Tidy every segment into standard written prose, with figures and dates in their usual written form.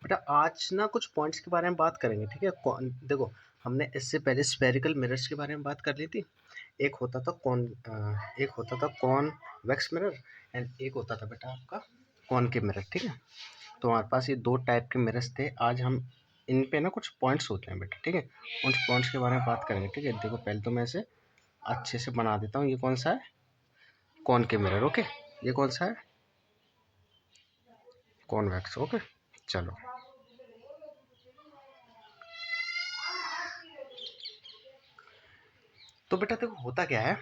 बेटा आज ना कुछ पॉइंट्स के बारे में बात करेंगे, ठीक है। देखो, हमने इससे पहले स्फेरिकल मिरर्स के बारे में बात कर ली थी। एक होता था कॉन्वेक्स मिरर एंड एक होता था बेटा आपका कॉनकेव मिरर, ठीक है। तो हमारे पास ये दो टाइप के मिरर्स थे। आज हम इन पे ना कुछ पॉइंट्स होते हैं बेटा, ठीक है। उन पॉइंट्स के बारे में बात करेंगे, ठीक है। देखो पहले तो मैं इसे अच्छे से बना देता हूँ। ये कौन सा है? Concave mirror, okay. ये कौन सा है? Convex, okay. चलो, तो बेटा देखो होता क्या है।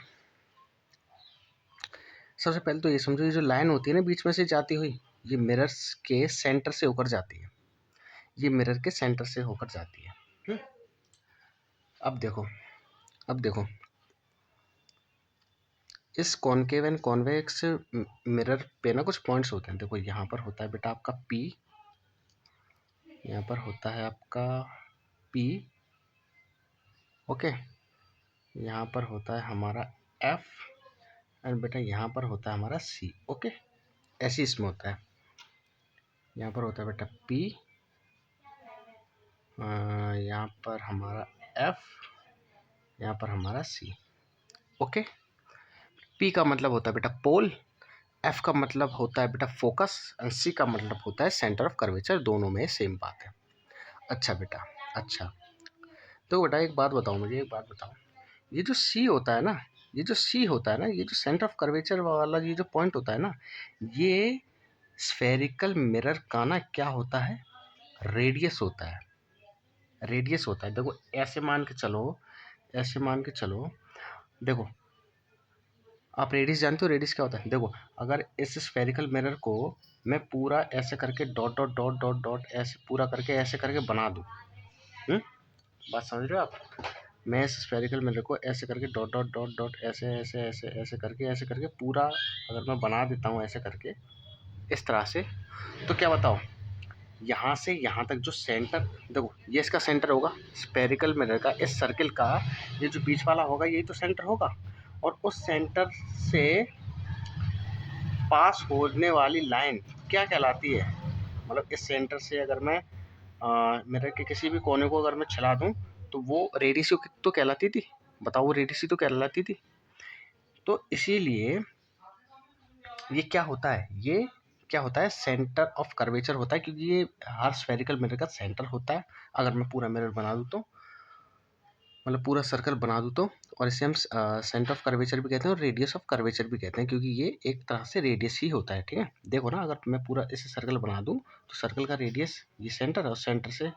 सबसे पहले तो ये समझो, ये जो लाइन होती है ना बीच में से जाती हुई, ये मिरर्स के सेंटर से होकर जाती है। ये मिरर के सेंटर से होकर जाती है। हम्म? अब देखो, अब देखो, इस कॉनकेव एंड कॉन्वेक्स मिरर पे ना कुछ पॉइंट्स होते हैं। देखो यहाँ पर होता है बेटा आपका P, यहाँ पर होता है आपका P, ओके। यहाँ पर होता है हमारा F एंड बेटा यहाँ पर होता है हमारा C, ओके। ऐसे इसमें होता है। यहाँ पर होता है बेटा P, यहाँ पर हमारा F, यहाँ पर हमारा C, ओके। P का मतलब होता है बेटा पोल, F का मतलब होता है बेटा फोकस एंड C का मतलब होता है सेंटर ऑफ कर्वेचर। दोनों में सेम बात है। अच्छा बेटा, अच्छा। तो बेटा एक बात बताओ, मुझे एक बात बताओ, ये जो C होता है ना, ये जो C होता है ना, ये जो सेंटर ऑफ कर्वेचर वाला ये जो पॉइंट होता है ना, ये स्फेरिकल मिरर का ना क्या होता है? रेडियस होता है। रेडियस होता है। देखो ऐसे मान के चलो, ऐसे मान के चलो। देखो आप रेडियस जानते हो? रेडियस क्या होता है? देखो अगर इस स्फेरिकल मिरर को मैं पूरा ऐसे करके dot dot dot dot dot ऐसे पूरा करके ऐसे करके बना दूँ, बात समझ रहे हो आप? मैं इस स्फेरिकल मिरर को ऐसे करके डॉट डॉट डॉट डॉट ऐसे ऐसे ऐसे ऐसे करके पूरा अगर मैं बना देता हूँ ऐसे करके इस तरह से, तो क्या बताओ, यहाँ से यहाँ तक जो सेंटर, देखो ये इसका सेंटर होगा स्फेरिकल मिरर का, इस सर्किल का ये जो बीच वाला होगा यही तो सेंटर होगा। और उस सेंटर से पास होने वाली लाइन क्या कहलाती है? मतलब इस सेंटर से अगर मैं मिरर के किसी भी कोने को अगर मैं चला दूं तो वो रेडियस तो कहलाती थी। बताओ, वो रेडियस तो कहलाती थी। तो इसीलिए ये क्या होता है, ये क्या होता है, सेंटर ऑफ कर्वेचर होता है, क्योंकि ये हर स्फेरिकल मिरर का सेंटर होता है। अगर मैं पूरा मिरर बना दूं तो, मतलब पूरा सर्कल बना दूं तो, और इसे हम सेंटर ऑफ कर्वेचर भी कहते हैं और रेडियस ऑफ कर्वेचर भी कहते हैं, क्योंकि ये एक तरह से रेडियस ही होता है, ठीक है। देखो ना, अगर मैं पूरा इसे सर्कल बना दूं तो सर्कल का रेडियस ये सेंटर है, और सेंटर से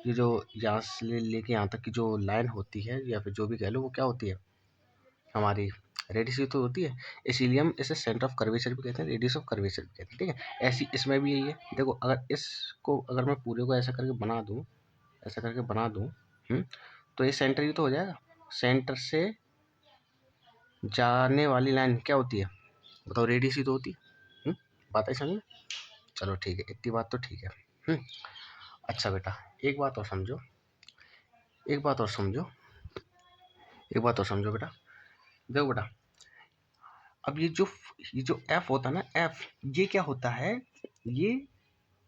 ये जो यहाँ से लेके यहाँ तक की जो लाइन होती है या फिर जो भी कह लो, वो क्या होती है? हमारी रेडियस ही तो होती है। इसीलिए हम इसे सेंटर ऑफ कर्वेचर भी कहते हैं, रेडियस ऑफ कर्वेचर भी कहते हैं, ठीक है। ऐसी इसमें भी यही है। देखो अगर इसको अगर मैं पूरे को ऐसा करके बना दूं, ऐसा करके बना दूं, तो ये सेंटर ही तो हो जाएगा। सेंटर से जाने वाली लाइन क्या होती है? बताओ, रेडियस ही तो होती है। बात है समझ में? चलो ठीक है, इतनी बात तो ठीक है। अच्छा बेटा, एक बात और समझो, एक बात और समझो, एक बात और समझो बेटा। देखो बेटा, अब ये जो एफ होता है ना, एफ, ये क्या होता है? ये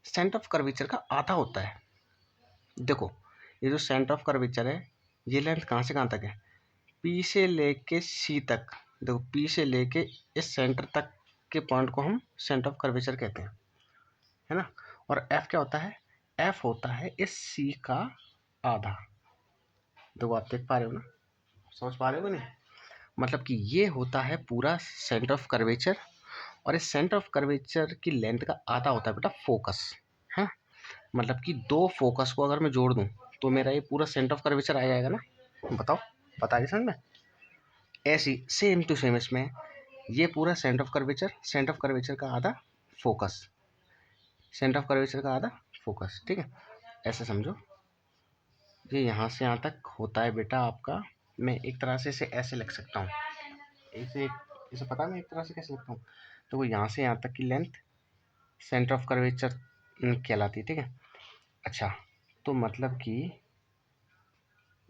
सेंटर ऑफ कर्वेचर का आधा होता है। देखो ये जो सेंटर ऑफ कर्वेचर है, ये लेंथ कहाँ से कहाँ तक है? पी से लेके सी तक। देखो पी से लेके इस सेंटर तक के पॉइंट को हम सेंटर ऑफ कर्वेचर कहते हैं, है ना। और एफ क्या होता है? एफ होता है इस सी का आधा। देखो आप देख पा रहे हो ना, समझ पा रहे हो नहीं? मतलब कि ये होता है पूरा सेंटर ऑफ कर्वेचर, और इस सेंटर ऑफ कर्वेचर की लेंथ का आधा होता है बेटा फोकस, है। मतलब कि दो फोकस को अगर मैं जोड़ दूं तो मेरा ये पूरा सेंटर ऑफ कर्वेचर आ जाएगा ना। बताओ, बता रही समझ में? ऐसी सेम टू सेम इसमें ये पूरा centre of curvature, centre of curvature का आधा फोकस, सेंटर ऑफ कर्वेचर का आधा फोकस, ठीक है। ऐसे समझो, ये यहाँ से यहाँ तक होता है बेटा आपका। मैं एक तरह से इसे ऐसे लिख सकता हूँ, इसे इसे पता है मैं एक तरह से कैसे लिखता हूँ? तो वो यहाँ से यहाँ तक की लेंथ सेंटर ऑफ कर्वेचर कहलाती है, ठीक है। अच्छा, तो मतलब कि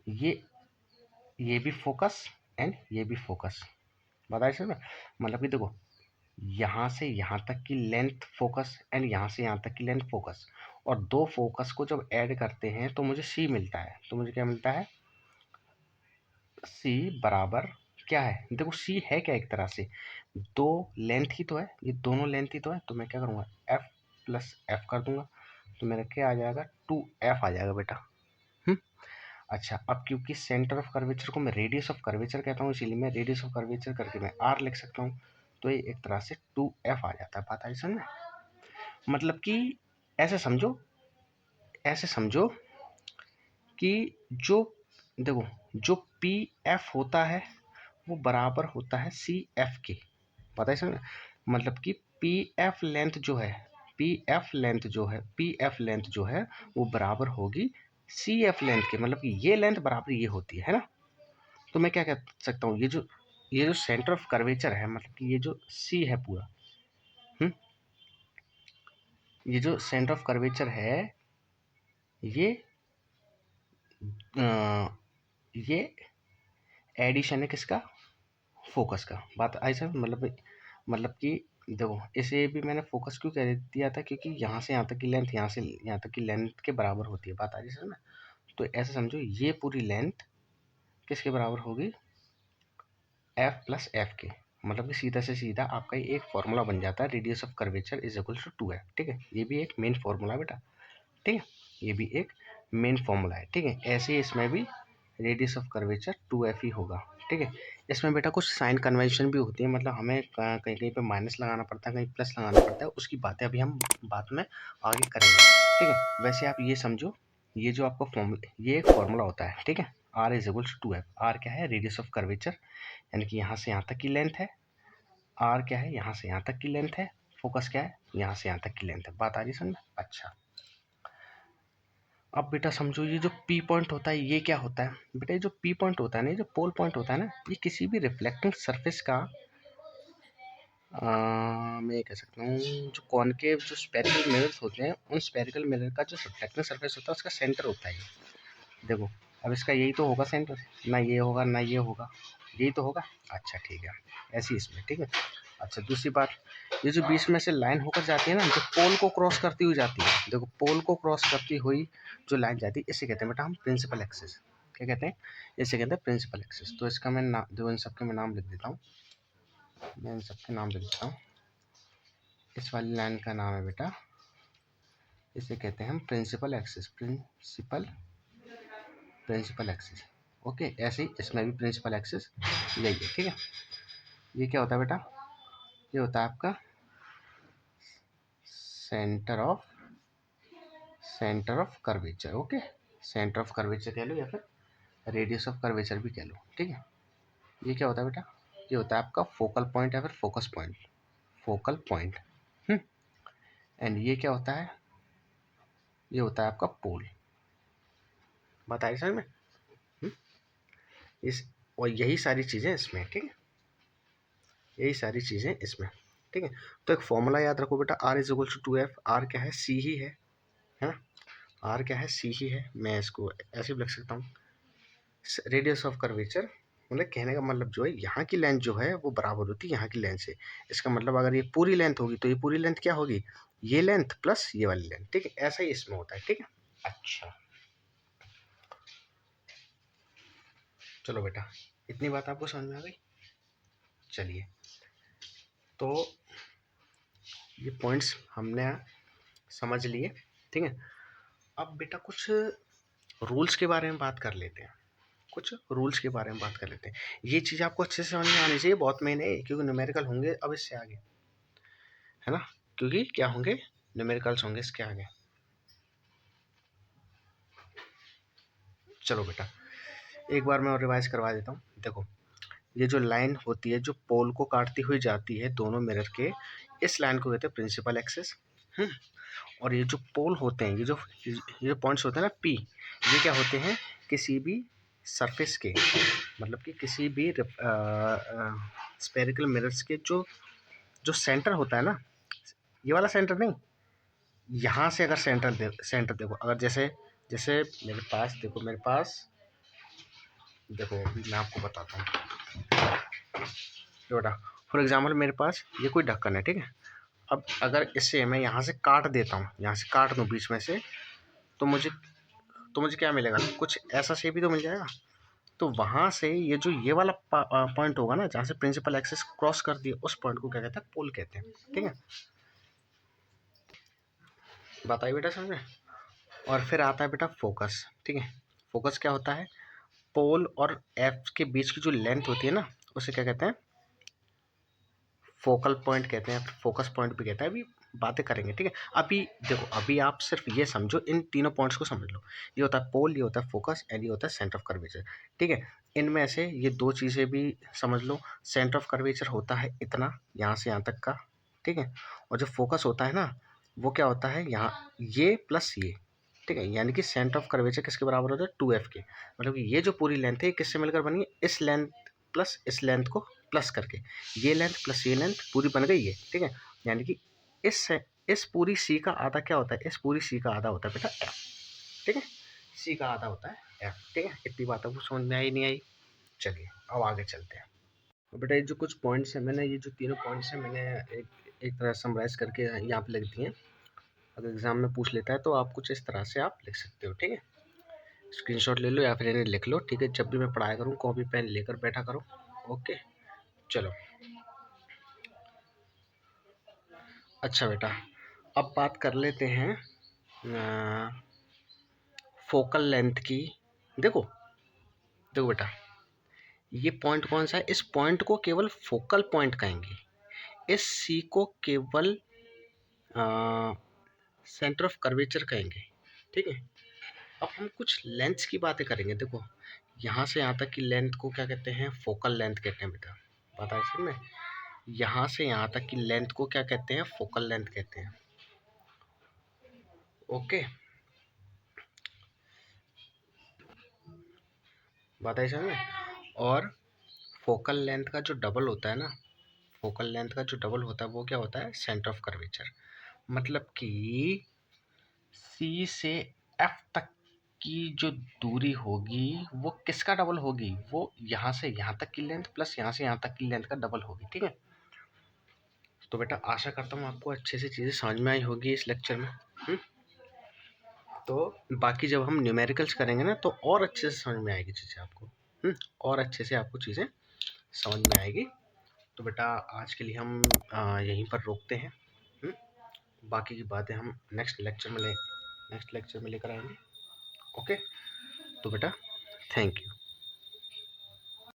ये भी फोकस एंड ये भी फोकस, बताइए सर। मतलब कि देखो यहाँ से यहाँ तक की लेंथ फोकस एंड यहाँ से यहाँ तक की लेंथ फोकस, और दो फोकस को जब ऐड करते हैं तो मुझे सी मिलता है। तो मुझे क्या मिलता है, सी बराबर क्या है, देखो सी है क्या, एक तरह से दो लेंथ ही तो है, ये दोनों लेंथ ही तो है। तो मैं क्या करूँगा, एफ प्लस एफ कर दूंगा, तो मेरा क्या आ जाएगा, 2f आ जाएगा बेटा। अच्छा, अब क्योंकि सेंटर ऑफ कर्वेचर को मैं रेडियस ऑफ कर्वेचर कहता हूँ, इसीलिए मैं रेडियस ऑफ कर्वेचर करके मैं r लिख सकता हूँ। तो ये एक तरह से 2f आ जाता है। बात आई समझ में? मतलब कि ऐसे समझो, ऐसे समझो कि जो, देखो जो पी एफ होता है वो बराबर होता है सी एफ के। पता है समझ? मतलब कि पी एफ लेंथ जो है, पी एफ लेंथ जो है, पी एफ लेंथ जो है वो बराबर होगी सी एफ लेंथ के। मतलब कि ये लेंथ बराबर ये होती है ना। तो मैं क्या कह सकता हूँ, ये जो सेंटर ऑफ कर्वेचर है, मतलब कि ये जो सी है पूरा, ये जो सेंटर ऑफ कर्वेचर है, ये ये एडिशन है किसका, फोकस का। बात आई सर? मतलब कि देखो इसे भी मैंने फोकस क्यों कह दिया था, क्योंकि यहाँ से यहाँ तक की लेंथ, यहाँ से यहाँ तक की लेंथ के बराबर होती है। बात आ रही है सर ना? तो ऐसे समझो ये पूरी लेंथ किसके बराबर होगी, एफ प्लस एफ के। मतलब कि सीधा से सीधा आपका ये एक फॉर्मूला बन जाता है, radius of curvature is equal to 2f। ठीक है, ये भी एक मेन फॉर्मूला है बेटा। ठीक है, ये भी एक मेन फॉर्मूला है। ठीक है, ऐसे ही इसमें भी रेडियस ऑफ कर्वेचर 2f ही होगा। ठीक है, इसमें बेटा कुछ साइन कन्वेंशन भी होती है, मतलब हमें कहीं कहीं पे माइनस लगाना पड़ता है, कहीं प्लस लगाना पड़ता है, उसकी बातें अभी हम बाद में आगे करेंगे। ठीक है, वैसे आप ये समझो, ये जो आपका फॉर्मूला, ये एक फॉर्मूला होता है। ठीक है, r is equal to 2f। r क्या है, रेडियस ऑफ कर्वेचर, यानी कि यहाँ से यहाँ तक की लेंथ है। r क्या है, यहाँ से यहाँ तक की लेंथ है। फोकस क्या है, यहाँ से यहाँ तक की लेंथ है। बात आ रही समझ में? अच्छा, अब बेटा समझो ये जो P पॉइंट होता है ये क्या होता है बेटा, ये जो P पॉइंट होता है ना, ये जो पोल पॉइंट होता है ना, ये किसी भी रिफ्लेक्टिंग सरफेस का मैं ये कह सकता हूँ, जो कॉनकेव जो स्पेरिकल मिरर्स होते हैं, उन स्पेरिकल मिरर का जो रिफ्लेक्टिंग सरफेस होता है उसका सेंटर होता है ये। देखो अब इसका यही तो होगा सेंटर, ना ये होगा ना ये होगा, यही तो होगा। अच्छा ठीक है, ऐसी इसमें। ठीक है, अच्छा दूसरी बात, ये जो बीच में से लाइन होकर जाती है ना, जो पोल को क्रॉस करती हुई जाती है, देखो पोल को क्रॉस करती हुई जो लाइन जाती है, इसे कहते हैं बेटा हम प्रिंसिपल एक्सिस। क्या कहते हैं, इसे कहते हैं प्रिंसिपल एक्सिस। तो इसका मैं नाम, देखो इन सबके मैं नाम लिख देता हूँ, मैं इन सबके नाम लिख देता हूँ। इस वाली लाइन का नाम है बेटा, इसे कहते हैं हम principal axis, principal axis. Okay, ऐसे ही इसमें भी प्रिंसिपल एक्सिस यही है। ठीक है, ये क्या होता है बेटा, ये होता है आपका centre of curvature. Okay, centre of curvature कह लो या फिर रेडियस ऑफ कर्वेचर भी कह लो। ठीक है, ये क्या होता है बेटा, ये होता है आपका फोकल पॉइंट या फिर focus point, focal point. And ये क्या होता है, ये होता है आपका पोल। बताइए सर में इस, और यही सारी चीज़ें इसमें। ठीक है, यही सारी चीज़ें इसमें। ठीक है, तो एक फॉर्मूला याद रखो बेटा, r is equal to 2f। r क्या है, c ही है ना, r क्या है, c ही है। मैं इसको ऐसे भी लिख सकता हूँ, रेडियस ऑफ कर्वेचर, मतलब कहने का मतलब जो है, यहाँ की लेंथ जो है वो बराबर होती है यहाँ की लेंथ से। इसका मतलब अगर ये पूरी लेंथ होगी तो ये पूरी लेंथ क्या होगी, ये लेंथ प्लस ये वाली लेंथ। ठीक है, ऐसा ही इसमें होता है। ठीक है, अच्छा चलो बेटा, इतनी बात आपको समझ में आ गई। चलिए, तो ये पॉइंट्स हमने समझ लिए। ठीक है, अब बेटा कुछ रूल्स के बारे में बात कर लेते हैं, कुछ रूल्स के बारे में बात कर लेते हैं। ये चीज़ आपको अच्छे से समझ में आनी चाहिए, बहुत मेन है, क्योंकि न्यूमेरिकल होंगे अब इससे आगे, है ना, क्योंकि क्या होंगे, न्यूमेरिकल्स होंगे इसके आगे। चलो बेटा, एक बार मैं और रिवाइज करवा देता हूँ। देखो ये जो लाइन होती है जो पोल को काटती हुई जाती है दोनों मिरर के, इस लाइन को कहते हैं प्रिंसिपल एक्सिस। और ये जो पोल होते हैं, ये जो पॉइंट्स होते हैं ना पी, ये क्या होते हैं, किसी भी सरफेस के, मतलब कि किसी भी स्पेरिकल मिरर्स के जो सेंटर होता है ना, ये वाला सेंटर नहीं, यहाँ से अगर सेंटर देखो, अगर जैसे जैसे मेरे पास देखो, मेरे पास देखो, मैं आपको बताता हूँ बेटा, फॉर एग्जाम्पल मेरे पास ये कोई ढक्कन है, ठीक है। अब अगर इसे मैं यहाँ से काट देता हूँ, यहाँ से काट दूँ बीच में से, तो मुझे क्या मिलेगा, कुछ ऐसा शेप ही तो मिल जाएगा। तो वहाँ से ये जो ये वाला पॉइंट होगा ना, जहाँ से प्रिंसिपल एक्सिस क्रॉस कर दिया, उस पॉइंट को क्या कहते हैं, पोल कहते हैं, ठीक है। बताइए बेटा, समझे। और फिर आता है बेटा फोकस, ठीक है। फोकस क्या होता है, पोल और एफ के बीच की जो लेंथ होती है ना, उसे क्या कहते हैं, फोकल पॉइंट कहते हैं, फोकस पॉइंट भी कहते हैं। अभी बातें करेंगे, ठीक है। अभी देखो, अभी आप सिर्फ ये समझो, इन तीनों पॉइंट्स को समझ लो। ये होता है पोल, ये होता है फोकस, एंड ये होता है सेंटर ऑफ कर्वेचर, ठीक है। इनमें से ये दो चीज़ें भी समझ लो। सेंटर ऑफ कर्वेचर होता है इतना, यहाँ से यहाँ तक का, ठीक है। और जो फोकस होता है ना, वो क्या होता है, यहाँ ये प्लस ये, ठीक है। यानी कि सेंटर ऑफ कर्वेचर किसके बराबर होता है, 2f के। मतलब कि ये जो पूरी लेंथ है, ये किससे मिलकर बनी है, इस लेंथ प्लस इस लेंथ को प्लस करके, ये लेंथ प्लस ये लेंथ पूरी बन गई है, ठीक है। यानी कि इस पूरी सी का आधा क्या होता है, इस पूरी सी का आधा होता है बेटा एफ, ठीक है। सी का आधा होता है एफ, ठीक है। इतनी बात आपको समझ में आई नहीं आई। चलिए अब आगे चलते हैं। तो बेटा ये जो कुछ पॉइंट्स हैं, मैंने ये जो तीनों पॉइंट्स हैं, मैंने एक तरह समराइज करके यहाँ पे लिख दिए हैं। अगर एग्जाम में पूछ लेता है तो आप कुछ इस तरह से आप लिख सकते हो, ठीक है। स्क्रीनशॉट ले लो या फिर इन्हें लिख लो, ठीक है। जब भी मैं पढ़ाया करूँ, कॉपी पेन लेकर बैठा करो, ओके। चलो अच्छा बेटा, अब बात कर लेते हैं फोकल लेंथ की। देखो देखो बेटा, ये पॉइंट कौन सा है, इस पॉइंट को केवल फोकल पॉइंट कहेंगे, इस सी को केवल सेंटर ऑफ कर्वेचर कहेंगे, ठीक है। अब हम कुछ लेंथ्स की बातें करेंगे। देखो, यहाँ से यहाँ तक की लेंथ को क्या कहते हैं, फोकल लेंथ कहते हैं बेटा, पता है इसमें। यहाँ से यहाँ तक की लेंथ को क्या कहते हैं, फोकल लेंथ कहते हैं, ओके। बात है समझ में। और फोकल लेंथ का जो डबल होता है ना, फोकल लेंथ का जो डबल होता है वो क्या होता है, सेंटर ऑफ कर्वेचर। मतलब कि सी से एफ तक की जो दूरी होगी वो किसका डबल होगी, वो यहाँ से यहाँ तक की लेंथ प्लस यहाँ से यहाँ तक की लेंथ का डबल होगी, ठीक है। तो बेटा आशा करता हूँ आपको अच्छे से चीज़ें समझ में आई होगी इस लेक्चर में। तो बाकी जब हम न्यूमेरिकल्स करेंगे ना, तो और अच्छे से समझ में आएगी चीज़ें आपको, और अच्छे से आपको चीज़ें समझ में आएगी। तो बेटा आज के लिए हम यहीं पर रोकते हैं। बाकी की बातें हम नेक्स्ट लेक्चर में लेकर आएंगे, ओके। तो बेटा थैंक यू।